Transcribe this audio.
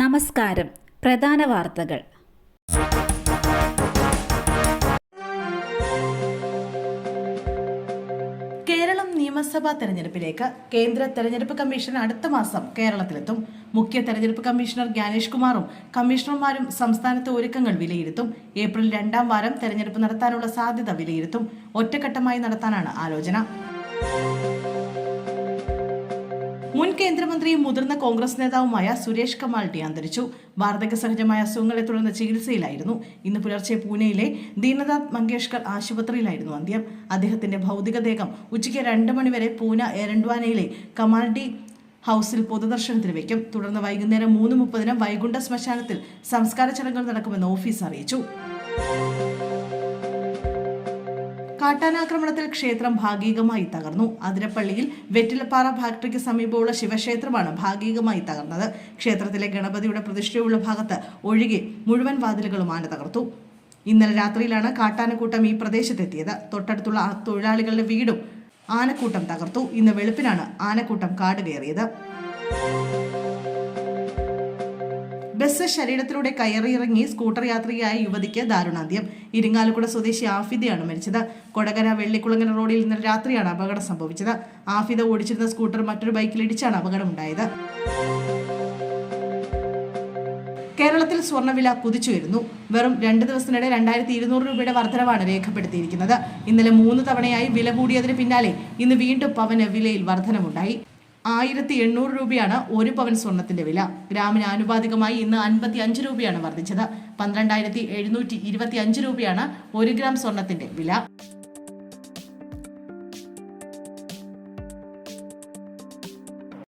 നമസ്കാരം. പ്രധാന വാർത്തകൾ. കേരളം നിയമസഭാ തെരഞ്ഞെടുപ്പിലേക്ക്. കേന്ദ്ര തെരഞ്ഞെടുപ്പ് കമ്മീഷൻ അടുത്ത മാസം കേരളത്തിലെത്തും. മുഖ്യ തെരഞ്ഞെടുപ്പ് കമ്മീഷണർ ജ്ഞാനേഷ് കുമാറും കമ്മീഷണർമാരും സംസ്ഥാനത്തെ ഒരുക്കങ്ങൾ വിലയിരുത്തും. ഏപ്രിൽ 2ാം വാരം തെരഞ്ഞെടുപ്പ് നടത്താനുള്ള സാധ്യത വിലയിരുത്തും. ഒറ്റഘട്ടമായി നടത്താനാണ് ആലോചന. മുൻ കേന്ദ്രമന്ത്രിയും മുതിർന്ന കോൺഗ്രസ് നേതാവുമായ സുരേഷ് കമാൽട്ടി അന്തരിച്ചു. വാർദ്ധക്യ സഹജമായ അസുഖങ്ങളെ തുടർന്ന് ചികിത്സയിലായിരുന്നു. ഇന്ന് പുലർച്ചെ പൂനെയിലെ ദീനനാഥ് മങ്കേഷ്കർ ആശുപത്രിയിലായിരുന്നു അന്ത്യം. അദ്ദേഹത്തിന്റെ ഭൗതികദേഹം ഉച്ചയ്ക്ക് 2 മണിവരെ പൂന എരണ്ട്വാനയിലെ കമാൽട്ടി ഹൌസിൽ പൊതുദർശനത്തിന് വയ്ക്കും. തുടർന്ന് വൈകുന്നേരം 3:30 വൈകുണ്ഠ ശ്മശാനത്തിൽ സംസ്കാര ചടങ്ങുകൾ നടക്കുമെന്ന് ഓഫീസ് അറിയിച്ചു. കാട്ടാനാക്രമണത്തിൽ ക്ഷേത്രം ഭാഗികമായി തകർന്നു. അതിരപ്പള്ളിയിൽ വെറ്റിലപ്പാറ ഫാക്ടറിക്ക് സമീപമുള്ള ശിവക്ഷേത്രമാണ് ഭാഗികമായി തകർന്നത്. ക്ഷേത്രത്തിലെ ഗണപതിയുടെ പ്രതിഷ്ഠയുള്ള ഭാഗത്ത് ഒഴികെ മുഴുവൻ വാതിലുകളും ആന തകർത്തു. ഇന്നലെ രാത്രിയിലാണ് കാട്ടാനക്കൂട്ടം ഈ പ്രദേശത്തെത്തിയത്. തൊട്ടടുത്തുള്ള തൊഴിലാളികളുടെ വീടും ആനക്കൂട്ടം തകർത്തു. ഇന്ന് വെളുപ്പിനാണ് ആനക്കൂട്ടം കാട് കയറിയത്. ബസ് ശരീരത്തിലൂടെ കയറിയിറങ്ങി സ്കൂട്ടർ യാത്രികയായ യുവതിക്ക് ദാരുണാന്ത്യം. ഇരിങ്ങാലക്കുട സ്വദേശി ആഫിദയാണ് മരിച്ചത്. കൊടകര വെള്ളിക്കുളങ്ങര റോഡിൽ ഇന്നലെ രാത്രിയാണ് അപകടം സംഭവിച്ചത്. ആഫിദ ഓടിച്ചിരുന്ന സ്കൂട്ടർ മറ്റൊരു ബൈക്കിലിടിച്ചാണ് അപകടമുണ്ടായത്. കേരളത്തിൽ സ്വർണ്ണവില കുതിച്ചുയരുന്നു. വെറും 2 ദിവസത്തിനിടെ 2200 രൂപയുടെ വർധനവാണ് രേഖപ്പെടുത്തിയിരിക്കുന്നത്. ഇന്നലെ 3 തവണയായി വില കൂടിയതിന് പിന്നാലെ ഇന്ന് വീണ്ടും പവന് വിലയിൽ വർധനമുണ്ടായി. 1800 രൂപയാണ് 1 പവൻ സ്വർണത്തിന്റെ വില. ഗ്രാമിന് ആനുപാതികമായി ഇന്ന് 55 രൂപയാണ് വർദ്ധിച്ചത്. 12,725 രൂപയാണ് 1 ഗ്രാം സ്വർണത്തിന്റെ വില.